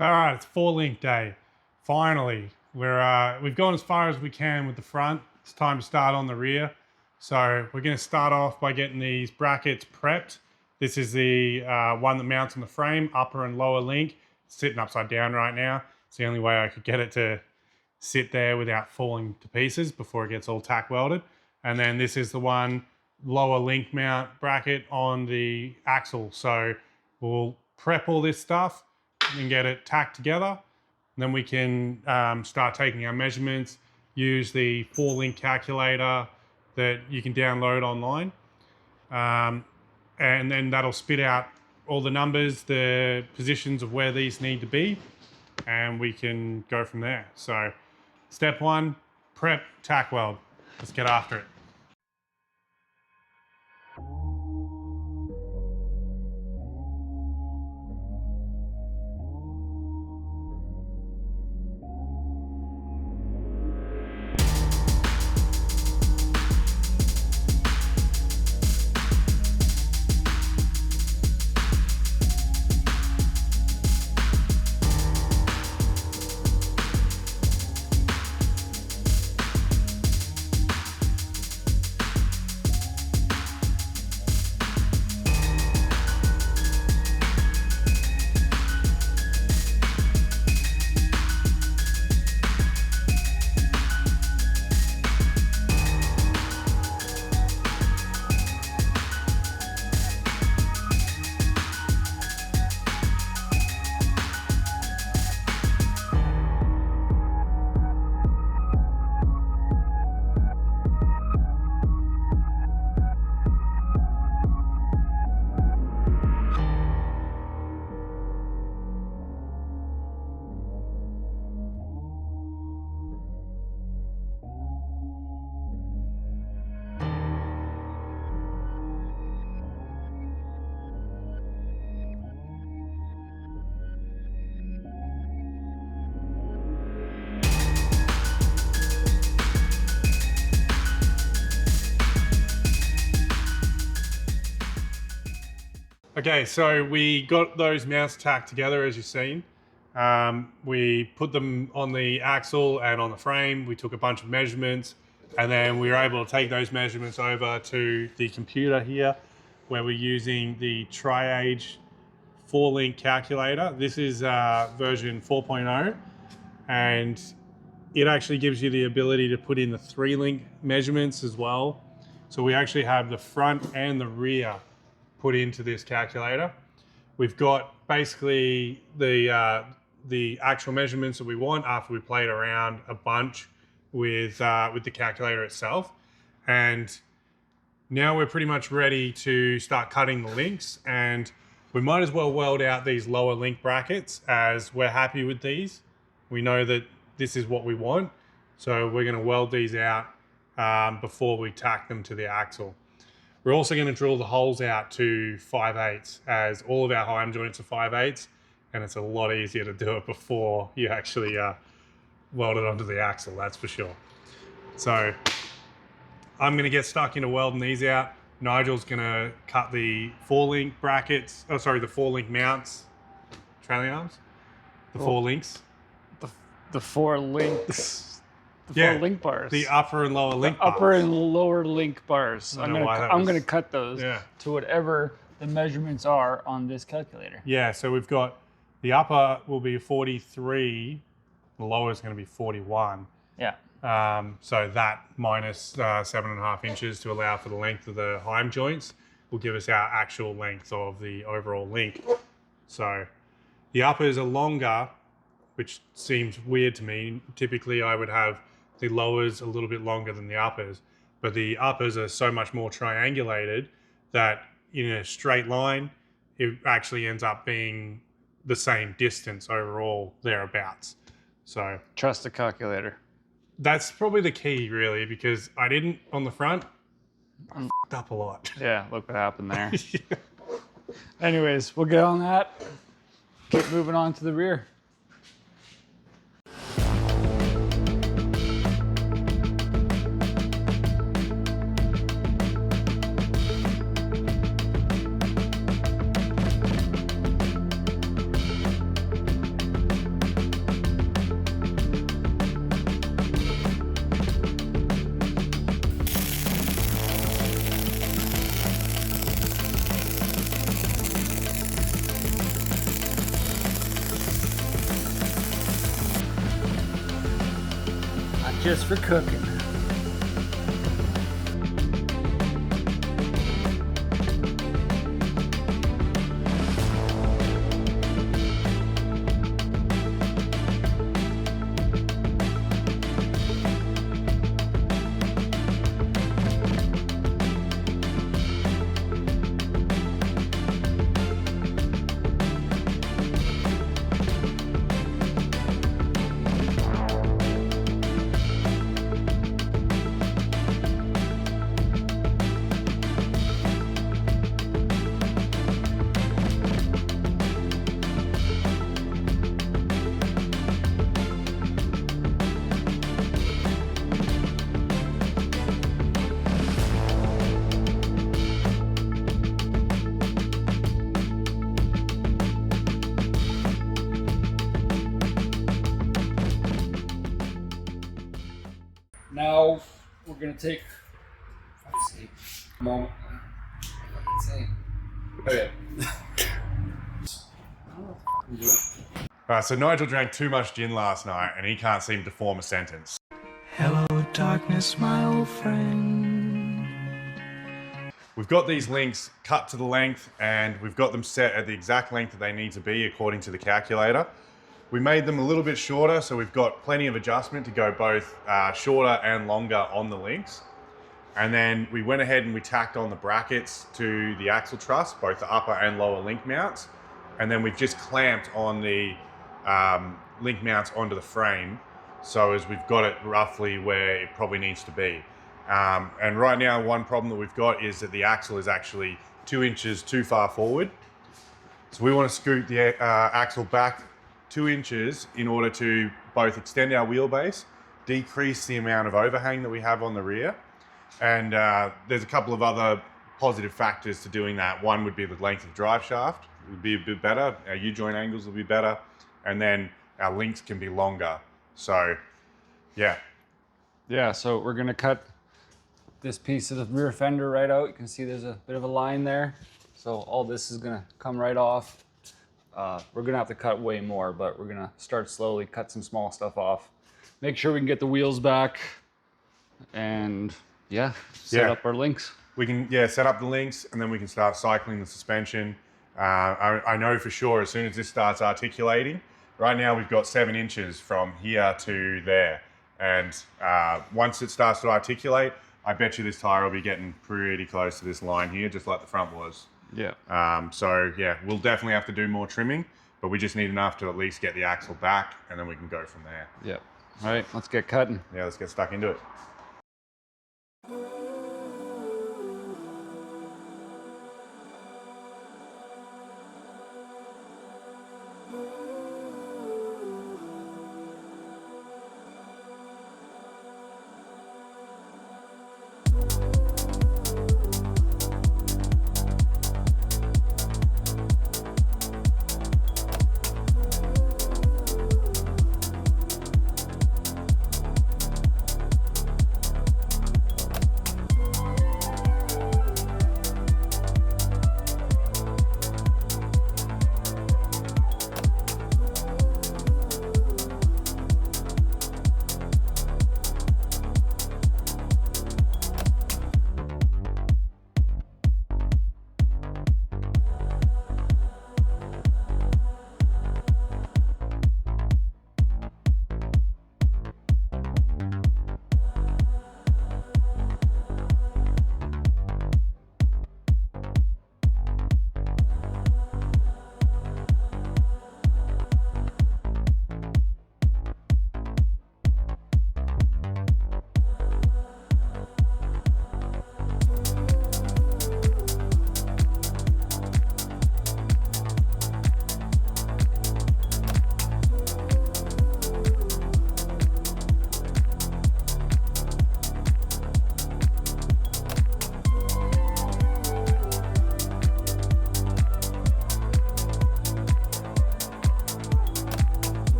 All right, it's 4-link day. Finally, we've gone as far as we can with the front. It's time to start on the rear. So we're going to start off by getting these brackets prepped. This is the one that mounts on the frame, upper and lower link. It's sitting upside down right now. It's the only way I could get it to sit there without falling to pieces before it gets all tack welded. And then this is the one lower link mount bracket on the axle. So we'll prep all this stuff and get it tacked together. And then we can start taking our measurements, use the 4-link calculator that you can download online. And then that'll spit out all the numbers, the positions of where these need to be, and we can go from there. So step 1, prep, tack weld. Let's get after it. Okay, so we got those mounts tacked together as you've seen. We put them on the axle and on the frame. We took a bunch of measurements, and then we were able to take those measurements over to the computer here, where we're using the Tri-Age 4-link calculator. This is version 4.0, and it actually gives you the ability to put in the 3-link measurements as well. So we actually have the front and the rear put into this calculator. We've got basically the actual measurements that we want after we played around a bunch with the calculator itself. And now we're pretty much ready to start cutting the links, and we might as well weld out these lower link brackets as we're happy with these. We know that this is what we want, so we're gonna weld these out before we tack them to the axle. We're also going to drill the holes out to 5/8, as all of our heim joints are 5/8, and it's a lot easier to do it before you actually weld it onto the axle, that's for sure. So I'm going to get stuck into welding these out. Nigel's going to cut the 4-link brackets, the 4-link mounts, trailing arms, the 4 links. The 4 links. The 4 link bars. The upper and lower link bars. Upper and lower link bars. I'm gonna cut those to whatever the measurements are on this calculator. Yeah, so we've got the upper will be 43, the lower is going to be 41. Yeah. So that minus 7.5 inches to allow for the length of the heim joints will give us our actual length of the overall link. So the uppers are longer, which seems weird to me. Typically I would have the lowers a little bit longer than the uppers, but the uppers are so much more triangulated that in a straight line, it actually ends up being the same distance overall, thereabouts. So trust the calculator. That's probably the key, really, because I didn't on the front. I f***ed up a lot. Yeah, look what happened there. Yeah. Anyways, we'll get on that. Keep moving on to the rear. just for cooking. Now we're gonna take a moment. Okay. Alright, so Nigel drank too much gin last night and he can't seem to form a sentence. Hello, darkness, my old friend. We've got these links cut to the length and we've got them set at the exact length that they need to be according to the calculator. We made them a little bit shorter, so we've got plenty of adjustment to go both shorter and longer on the links. And then we went ahead and we tacked on the brackets to the axle truss, both the upper and lower link mounts. And then we've just clamped on the link mounts onto the frame, so as we've got it roughly where it probably needs to be. And right now, one problem that we've got is that the axle is actually 2 inches too far forward. So we want to scoot the axle back 2 inches in order to both extend our wheelbase, decrease the amount of overhang that we have on the rear. And there's a couple of other positive factors to doing that. One would be the length of drive shaft would be a bit better. Our U-joint angles will be better. And then our links can be longer. So, yeah. Yeah, so we're gonna cut this piece of the rear fender right out. You can see there's a bit of a line there. So all this is gonna come right off. We're gonna have to cut way more, but we're gonna start slowly, cut some small stuff off. Make sure we can get the wheels back and set up our links. We can set up the links and then we can start cycling the suspension. I know for sure as soon as this starts articulating, right now we've got 7 inches from here to there. And once it starts to articulate, I bet you this tire will be getting pretty close to this line here, just like the front was. Yeah. So yeah, we'll definitely have to do more trimming, but we just need enough to at least get the axle back and then we can go from there. Yeah. All right, let's get cutting. Yeah, let's get stuck into it.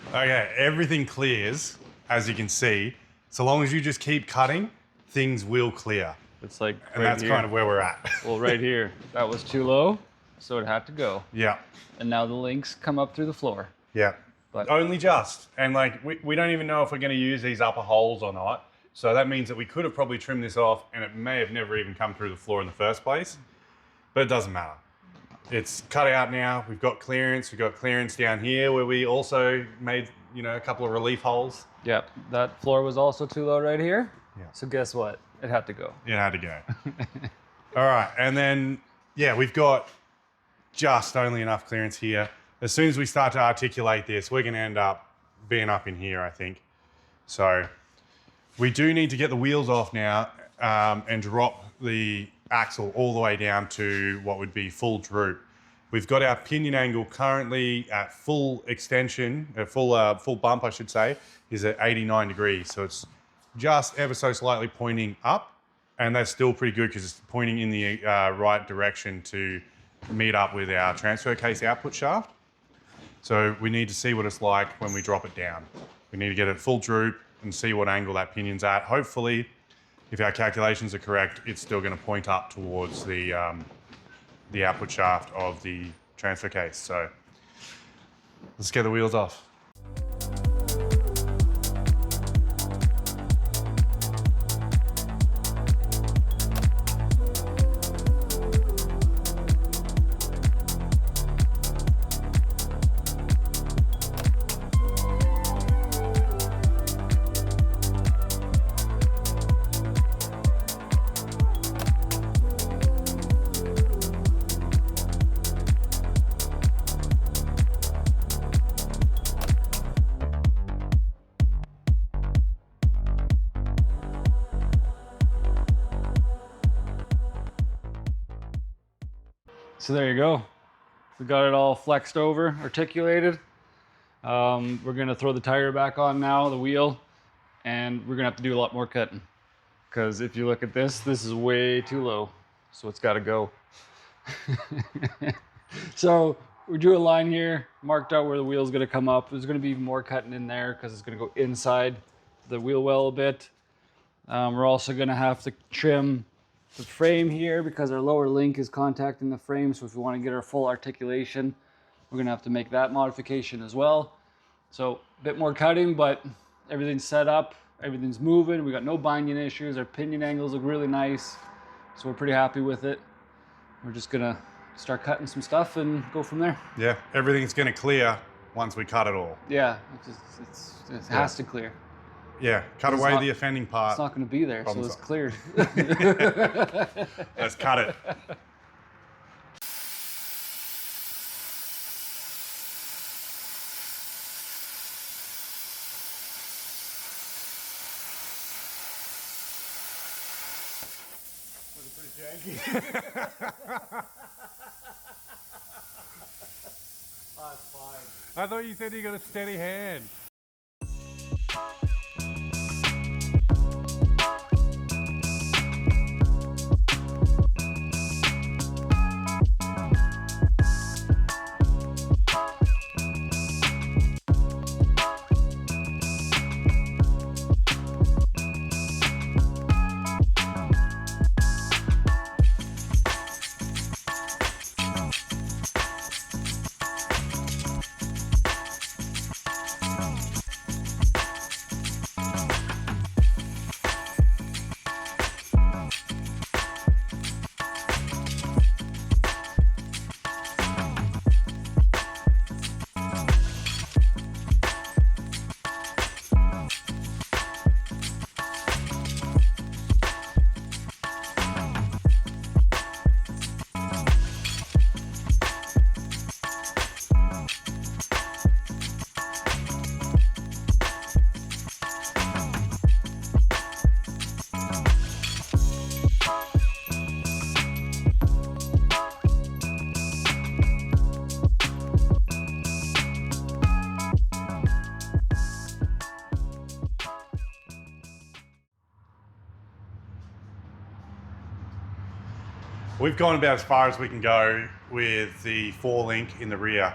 Okay, everything clears, as you can see. So long as you just keep cutting, things will clear. It's like And that's kind of where we're at. Well, right here, that was too low, so it had to go. Yeah. And now the links come up through the floor. Yeah. But only just. And like, we don't even know if we're going to use these upper holes or not. So that means that we could have probably trimmed this off and it may have never even come through the floor in the first place. But it doesn't matter. It's cut out now. We've got clearance. We've got clearance down here where we also made, you know, a couple of relief holes. Yep, that floor was also too low right here. Yeah. So guess what? It had to go. It had to go. All right. And then, yeah, we've got just only enough clearance here. As soon as we start to articulate this, we're going to end up being up in here, I think. So we do need to get the wheels off now and drop the axle all the way down to what would be full droop. We've got our pinion angle currently at full extension, full bump, I should say, is at 89 degrees. So it's just ever so slightly pointing up, and that's still pretty good because it's pointing in the right direction to meet up with our transfer case output shaft. So we need to see what it's like when we drop it down. We need to get it full droop and see what angle that pinion's at. Hopefully, if our calculations are correct, it's still going to point up towards the output shaft of the transfer case. So let's get the wheels off. So there you go. We got it all flexed over, articulated. We're gonna throw the tire back on now, the wheel, and we're gonna have to do a lot more cutting. Because if you look at this, this is way too low. So it's gotta go. So we drew a line here, marked out where the wheel's gonna come up. There's gonna be more cutting in there because it's gonna go inside the wheel well a bit. We're also gonna have to trim the frame here because our lower link is contacting the frame. So if we want to get our full articulation, we're going to have to make that modification as well. So a bit more cutting, but everything's set up, everything's moving. We got no binding issues. Our pinion angles look really nice. So we're pretty happy with it. We're just going to start cutting some stuff and go from there. Yeah, everything's going to clear once we cut it all. Yeah, it has to clear. Yeah, cut away the offending part. It's not going to be there, so it's cleared. Let's cut it. That's fine. I thought you said you got a steady hand. We've gone about as far as we can go with the 4-link in the rear.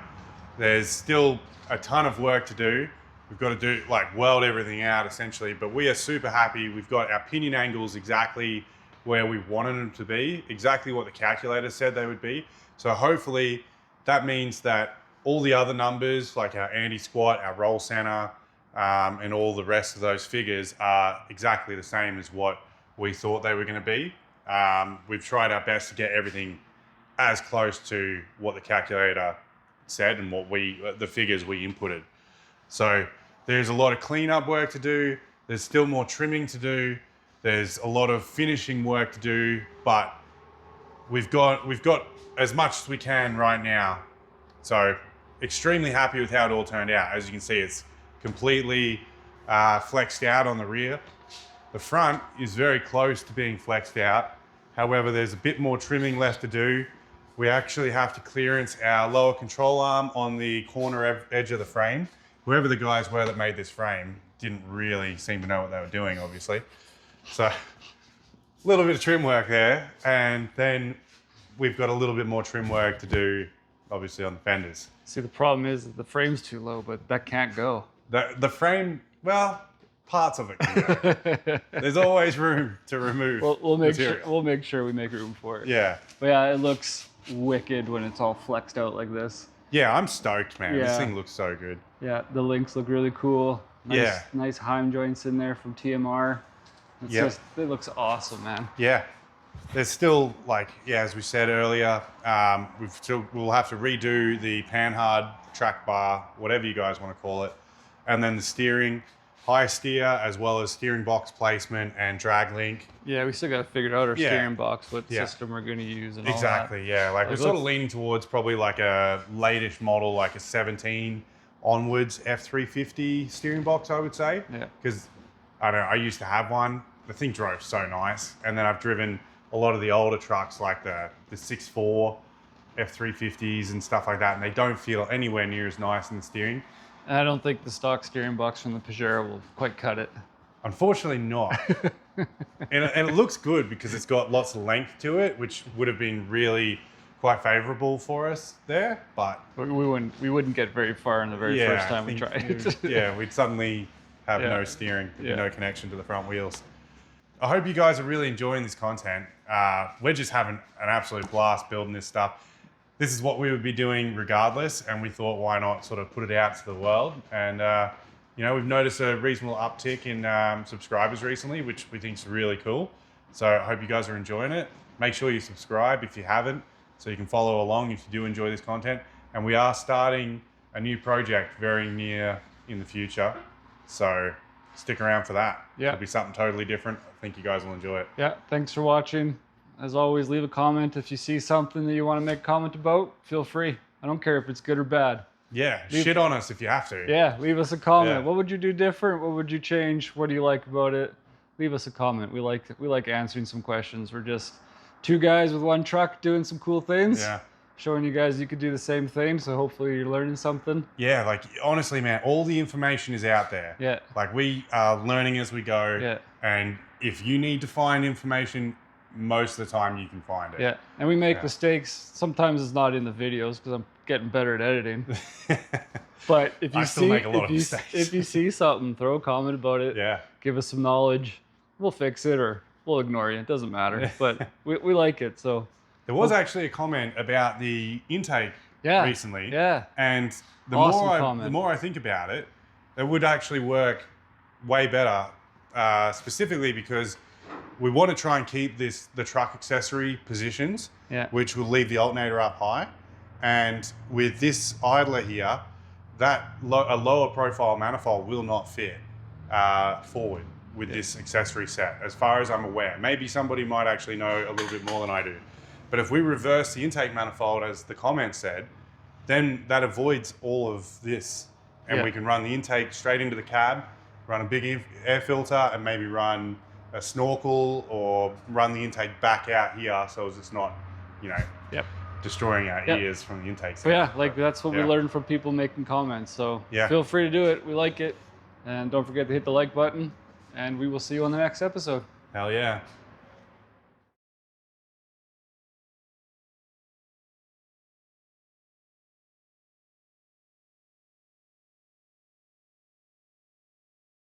There's still a ton of work to do. We've got to do like weld everything out essentially, but we are super happy. We've got our pinion angles exactly where we wanted them to be, exactly what the calculator said they would be. So hopefully that means that all the other numbers, like our anti-squat, our roll center, and all the rest of those figures are exactly the same as what we thought they were going to be. We've tried our best to get everything as close to what the calculator said and what the figures we inputted. So there's a lot of cleanup work to do. There's still more trimming to do. There's a lot of finishing work to do, but we've got as much as we can right now. So extremely happy with how it all turned out. As you can see, it's completely flexed out on the rear. The front is very close to being flexed out. However, there's a bit more trimming left to do. We actually have to clearance our lower control arm on the corner edge of the frame. Whoever the guys were that made this frame didn't really seem to know what they were doing, obviously. So a little bit of trim work there. And then we've got a little bit more trim work to do, obviously, on the fenders. See, the problem is that the frame's too low, but that can't go. The frame, well, parts of it can go. There's always room to remove We'll make material. sure we make room for it. Yeah. But yeah, it looks wicked when it's all flexed out like this. Yeah, I'm stoked, man. Yeah. This thing looks so good. Yeah, the links look really cool. Nice, Yeah. Nice heim joints in there from TMR. It's Yep. just, it looks awesome, man. Yeah. There's still, like, yeah, as we said earlier, we'll have to redo the panhard, track bar, whatever you guys want to call it. And then the steering, high steer, as well as steering box placement and drag link. Yeah, we still got to figure out our Yeah. steering box, what Yeah. system we're going to use and all Exactly, yeah. Like, we're Like, sort of let's- leaning towards probably like a late-ish model, like a 17 onwards F350 steering box, I would say. Yeah. Because, I don't know, I used to have one. The thing drove so nice. And then I've driven a lot of the older trucks, like the 6.4 F350s and stuff like that, and they don't feel anywhere near as nice in the steering. that. I don't think the stock steering box from the Pajero will quite cut it. Unfortunately not. and it looks good because it's got lots of length to it, which would have been really quite favorable for us there, but We wouldn't get very far in the very first time we tried it. Yeah, we'd suddenly have Yeah. no steering, Yeah. no connection to the front wheels. I hope you guys are really enjoying this content. We're just having an absolute blast building this stuff. This is what we would be doing regardless, and we thought, why not sort of put it out to the world? And you know, we've noticed a reasonable uptick in subscribers recently, which we think is really cool. So I hope you guys are enjoying it. Make sure you subscribe if you haven't, so you can follow along if you do enjoy this content. And we are starting a new project very near in the future, so stick around for that. Yeah. It'll be something totally different. I think you guys will enjoy it. Yeah, thanks for watching. As always, leave a comment. If you see something that you want to make a comment about, feel free. I don't care if it's good or bad. Yeah, shit on us if you have to. Yeah, leave us a comment. Yeah. What would you do different? What would you change? What do you like about it? Leave us a comment. We like answering some questions. We're just two guys with one truck doing some cool things. Yeah. Showing you guys you could do the same thing. So hopefully you're learning something. Yeah, like honestly, man, all the information is out there. Yeah. Like we are learning as we go. Yeah. And if you need to find information, most of the time you can find it. Yeah, and we make Yeah. mistakes. Sometimes it's not in the videos because I'm getting better at editing. But if you I still make a lot of if mistakes. you see something, throw a comment about it. Yeah. Give us some knowledge. We'll fix it or we'll ignore you. It doesn't matter. But we like it. So There was actually a comment about the intake yeah, recently. yeah, And the Awesome comment. more I think about it, it would actually work way better, specifically because we want to try and keep the truck accessory positions, Yeah. which will leave the alternator up high. And with this idler here, a lower profile manifold will not fit forward with this accessory set, as far as I'm aware. Maybe somebody might actually know a little bit more than I do. But if we reverse the intake manifold, as the comment said, then that avoids all of this. And Yeah. we can run the intake straight into the cab, run a big air filter, and maybe run a snorkel or run the intake back out here so as it's not, you know, Yep. destroying our Yep. ears from the intake. But yeah, like that's what we Yeah. learned from people making comments. So Yeah. feel free to do it. We like it. And don't forget to hit the like button. And we will see you on the next episode. Hell yeah.